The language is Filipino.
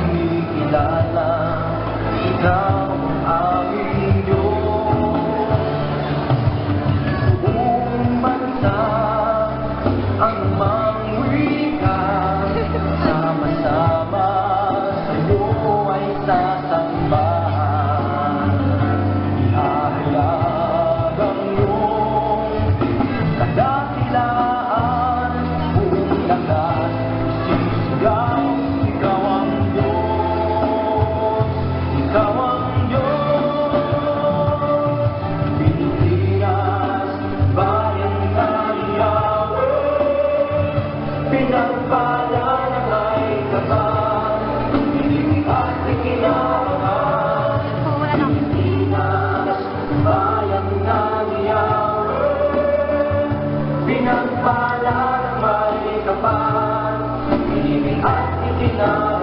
Kinikilala, ikaw ang aming Diyos. Buong bansa ang mangwika, sama-sama sa'yo ay sasambahan. Ihahayag ang iyong kadakilaan, buong lakas sisigaw. Pinagpala na may kapal, hilig at ikinabangan. Pilipinas, bayan ng Yahweh. Pinagpala na may kapal, hilig at ikinabangan.